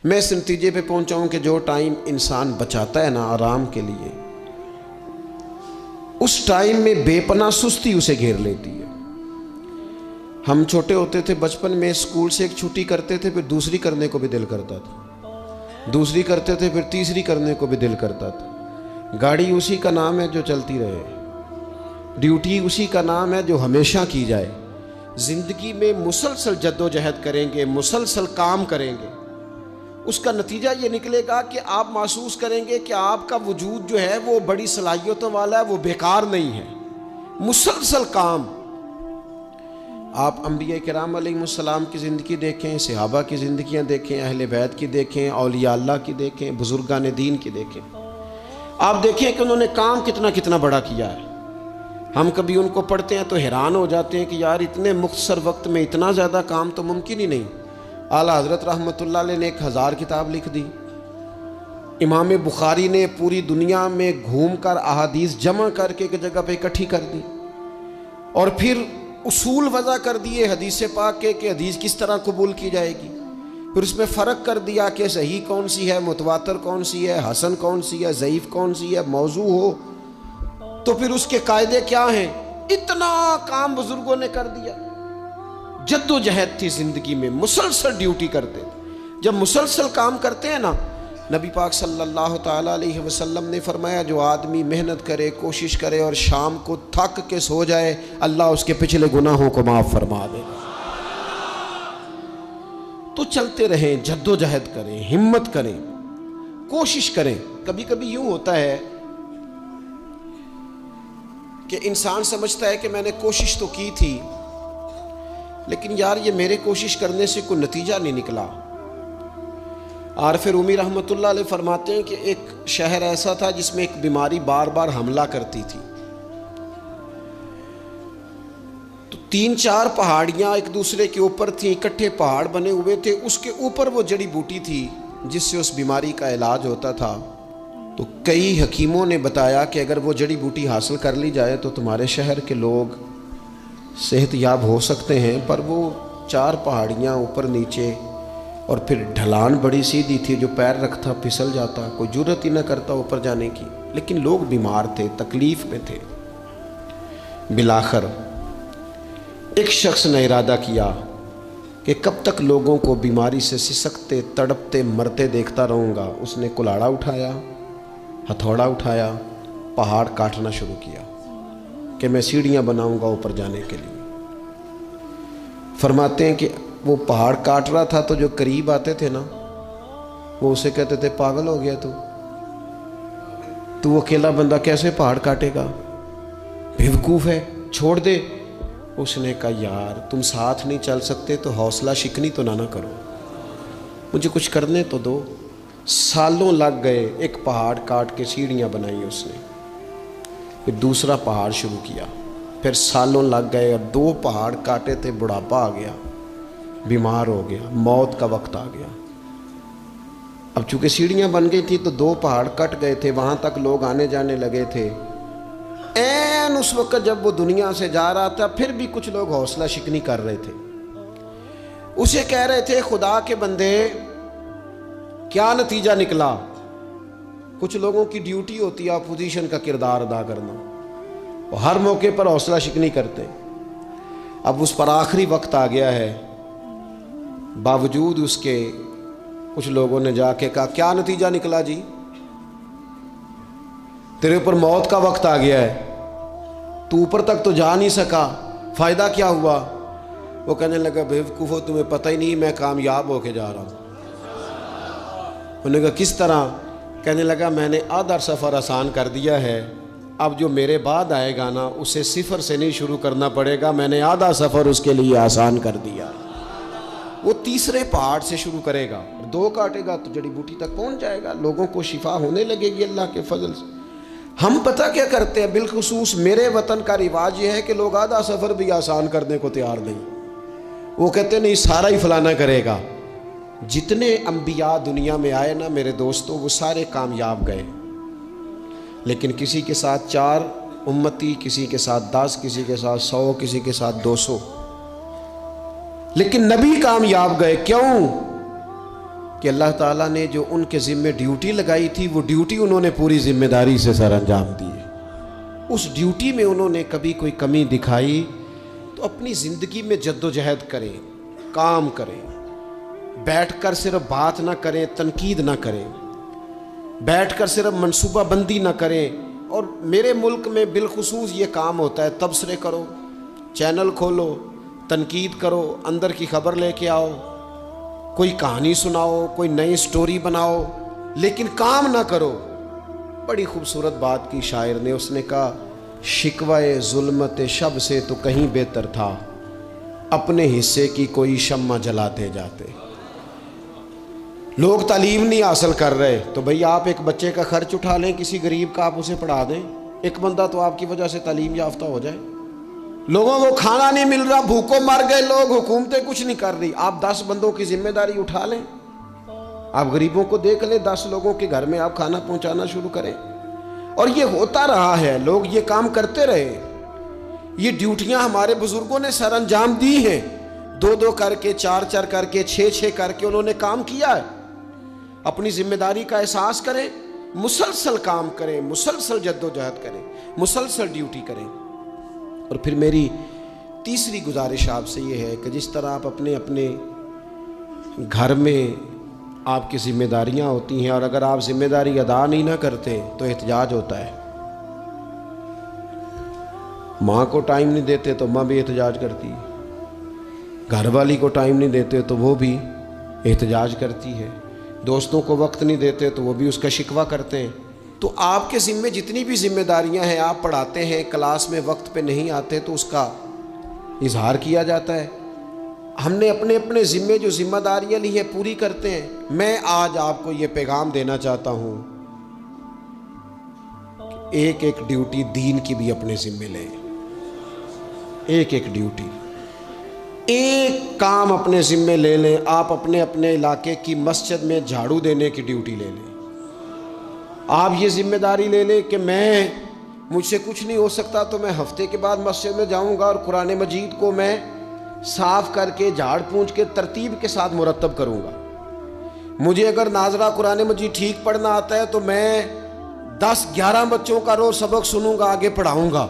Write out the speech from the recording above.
मैं इस नतीजे पे पहुंचा हूं कि जो टाइम इंसान बचाता है ना आराम के लिए, उस टाइम में बेपनाह सुस्ती उसे घेर लेती है। हम छोटे होते थे, बचपन में स्कूल से एक छुट्टी करते थे, फिर दूसरी करने को भी दिल करता था, दूसरी करते थे, फिर तीसरी करने को भी दिल करता था। गाड़ी उसी का नाम है जो चलती रहे, ड्यूटी उसी का नाम है जो हमेशा की जाए। ज़िंदगी में मुसलसल जद्दोजहद करेंगे, मुसलसल काम करेंगे, उसका नतीजा ये निकलेगा कि आप महसूस करेंगे कि आपका वजूद जो है वो बड़ी सलाहियतों वाला है, वो बेकार नहीं है। मुसलसल काम। आप अंबिया किराम अलैहिमुस्सलाम की ज़िंदगी देखें, सहाबा की ज़िंदगियाँ देखें, अहले बैत की देखें, औलिया अल्लाह की देखें, बुजुर्गान दीन की देखें, आप देखें कि उन्होंने काम कितना कितना बड़ा किया है। हम कभी उनको पढ़ते हैं तो हैरान हो जाते हैं कि यार इतने मुख्तसर वक्त में इतना ज़्यादा काम तो मुमकिन ही नहीं। आला हज़रत रहमतुल्लाह अलैह ने 1000 किताब लिख दी। इमाम बुखारी ने पूरी दुनिया में घूमकर अहादीस जमा करके एक जगह पे इकट्ठी कर दी और फिर उसूल वज़ा कर दिए हदीस पाक के कि हदीस किस तरह कबूल की जाएगी। फिर उसमें फ़र्क कर दिया कि सही कौन सी है, मुतवातर कौन सी है, हसन कौन सी है, ज़ईफ़ कौन सी है, मौजू हो तो फिर उसके कायदे क्या हैं। इतना काम बुजुर्गों ने कर दिया। जद्दोजहद थी ज़िंदगी में, मुसलसल ड्यूटी करते थे। जब मुसलसल काम करते हैं ना, नबी पाक सल्लल्लाहु ताला अलैहि वसल्लम ने फरमाया जो आदमी मेहनत करे, कोशिश करे और शाम को थक के सो जाए, अल्लाह उसके पिछले गुनाहों को माफ़ फरमा देगा। तो चलते रहें, जद्दोजहद करें, हिम्मत करें, कोशिश करें। कभी कभी यूं होता है कि इंसान समझता है कि मैंने कोशिश तो की थी, लेकिन यार ये मेरे कोशिश करने से कोई नतीजा नहीं निकला। आरिफ रूमी रहमतुल्लाह अलैह फरमाते हैं कि एक शहर ऐसा था जिसमें एक बीमारी बार बार हमला करती थी। तो 3-4 पहाड़ियाँ एक दूसरे के ऊपर थी, इकट्ठे पहाड़ बने हुए थे, उसके ऊपर वो जड़ी बूटी थी जिससे उस बीमारी का इलाज होता था। तो कई हकीमों ने बताया कि अगर वो जड़ी बूटी हासिल कर ली जाए तो तुम्हारे शहर के लोग सेहतयाब हो सकते हैं। पर वो 4 पहाड़ियाँ ऊपर नीचे और फिर ढलान बड़ी सीधी थी, जो पैर रखता फिसल जाता, कोई जुर्रत ही न करता ऊपर जाने की। लेकिन लोग बीमार थे, तकलीफ़ में थे। बिलाखर एक शख्स ने इरादा किया कि कब तक लोगों को बीमारी से सिसकते, तड़पते, मरते देखता रहूँगा। उसने कुल्हाड़ा उठाया, हथौड़ा उठाया, पहाड़ काटना शुरू किया कि मैं सीढ़ियाँ बनाऊँगा ऊपर जाने के लिए। फरमाते हैं कि वो पहाड़ काट रहा था तो जो करीब आते थे ना, वो उसे कहते थे पागल हो गया तू वो अकेला बंदा कैसे पहाड़ काटेगा, बेवकूफ़ है, छोड़ दे। उसने कहा यार तुम साथ नहीं चल सकते तो हौसला शिकनी तो ना करो, मुझे कुछ करने तो दो। सालों लग गए, एक पहाड़ काट के सीढ़ियाँ बनाई उसने, फिर दूसरा पहाड़ शुरू किया, फिर सालों लग गए और 2 पहाड़ काटे थे, बुढ़ापा आ गया, बीमार हो गया, मौत का वक्त आ गया। अब चूंकि सीढ़ियाँ बन गई थी तो 2 पहाड़ कट गए थे, वहाँ तक लोग आने जाने लगे थे। ऐन उस वक्त जब वो दुनिया से जा रहा था, फिर भी कुछ लोग हौसला शिकनी कर रहे थे। उसे कह रहे थे खुदा के बंदे क्या नतीजा निकला। कुछ लोगों की ड्यूटी होती है अपोजिशन का किरदार अदा करना, वो हर मौके पर हौसला शिकनी करते। अब उस पर आखिरी वक्त आ गया है, बावजूद उसके कुछ लोगों ने जाके कहा क्या नतीजा निकला जी, तेरे ऊपर मौत का वक्त आ गया है, तू ऊपर तक तो जा नहीं सका, फ़ायदा क्या हुआ। वो कहने लगा बेवकूफ़ो तुम्हें पता ही नहीं मैं कामयाब होके जा रहा हूँ। उन्होंने कहा किस तरह। कहने लगा मैंने आधा सफ़र आसान कर दिया है, अब जो मेरे बाद आएगा ना उसे सिफर से नहीं शुरू करना पड़ेगा, मैंने आधा सफ़र उसके लिए आसान कर दिया। वो तीसरे पहाड़ से शुरू करेगा, 2 काटेगा तो जड़ी बूटी तक पहुंच जाएगा, लोगों को शिफा होने लगेगी अल्लाह के फजल से। हम पता क्या करते हैं, बिलखुसूस मेरे वतन का रिवाज ये है कि लोग आधा सफ़र भी आसान करने को तैयार नहीं। वो कहते नहीं सारा ही फलाना करेगा। जितने अंबिया दुनिया में आए ना मेरे दोस्तों, वो सारे कामयाब गए, लेकिन किसी के साथ 4 उम्मती, किसी के साथ 10, किसी के साथ 100, किसी के साथ 200, लेकिन नबी कामयाब गए। क्यों? कि अल्लाह ताला ने जो उनके ज़िम्मे ड्यूटी लगाई थी वो ड्यूटी उन्होंने पूरी जिम्मेदारी से सर अंजाम दी। उस ड्यूटी में उन्होंने कभी कोई कमी दिखाई तो अपनी ज़िंदगी में जद्दोजहद करें, काम करें, बैठकर सिर्फ बात ना करें, तनकीद ना करें, बैठकर सिर्फ मनसूबाबंदी ना करें। और मेरे मुल्क में बिलखुसूस ये काम होता है, तबसरे करो, चैनल खोलो, तनकीद करो, अंदर की खबर लेके आओ, कोई कहानी सुनाओ, कोई नई स्टोरी बनाओ, लेकिन काम ना करो। बड़ी खूबसूरत बात की शायर ने, उसने कहा शिकवाए जुल्मत शब से तो कहीं बेहतर था, अपने हिस्से की कोई शम्मा जलाते जाते। लोग तालीम नहीं हासिल कर रहे तो भाई आप एक बच्चे का खर्च उठा लें, किसी गरीब का आप उसे पढ़ा दें, एक बंदा तो आपकी वजह से तालीम याफ्ता हो जाए। लोगों को खाना नहीं मिल रहा, भूखों मर गए लोग, हुकूमतें कुछ नहीं कर रही, आप 10 बंदों की जिम्मेदारी उठा लें, आप गरीबों को देख लें, 10 लोगों के घर में आप खाना पहुंचाना शुरू करें। और ये होता रहा है, लोग ये काम करते रहे, ये ड्यूटियां हमारे बुजुर्गों ने सर अंजाम दी हैं, 2-2 करके, 4-4 करके, 6-6 करके उन्होंने काम किया है। अपनी जिम्मेदारी का एहसास करें, मुसलसल काम करें, मुसलसल जद्दोजहद करें, मुसलसल ड्यूटी करें। और फिर मेरी तीसरी गुजारिश आपसे ये है कि जिस तरह आप अपने अपने घर में आपकी जिम्मेदारियां होती हैं और अगर आप जिम्मेदारी अदा नहीं ना करते तो एहतजाज होता है। माँ को टाइम नहीं देते तो माँ भी एहतजाज करती है, घर वाली को टाइम नहीं देते तो वो भी एहतजाज करती है, दोस्तों को वक्त नहीं देते तो वो भी उसका शिकवा करते हैं। तो आपके ज़िम्मे जितनी भी जिम्मेदारियां हैं, आप पढ़ाते हैं, क्लास में वक्त पे नहीं आते तो उसका इजहार किया जाता है। हमने अपने अपने ज़िम्मे जो जिम्मेदारियां ली हैं पूरी करते हैं। मैं आज आपको ये पैगाम देना चाहता हूँ, एक एक ड्यूटी दीन की भी अपने ज़िम्मे लें, एक एक ड्यूटी, एक काम अपने ज़िम्मे ले लें। आप अपने अपने इलाके की मस्जिद में झाड़ू देने की ड्यूटी ले लें। आप ये जिम्मेदारी ले लें कि मुझसे कुछ नहीं हो सकता तो मैं हफ्ते के बाद मस्जिद में जाऊंगा और कुरान मजीद को मैं साफ़ करके, झाड़ पूंछ के, तरतीब के साथ मुरतब करूंगा। मुझे अगर नाजरा कुरान मजीद ठीक पढ़ना आता है तो मैं 10-11 बच्चों का रोज़ सबक सुनूंगा, आगे पढ़ाऊंगा।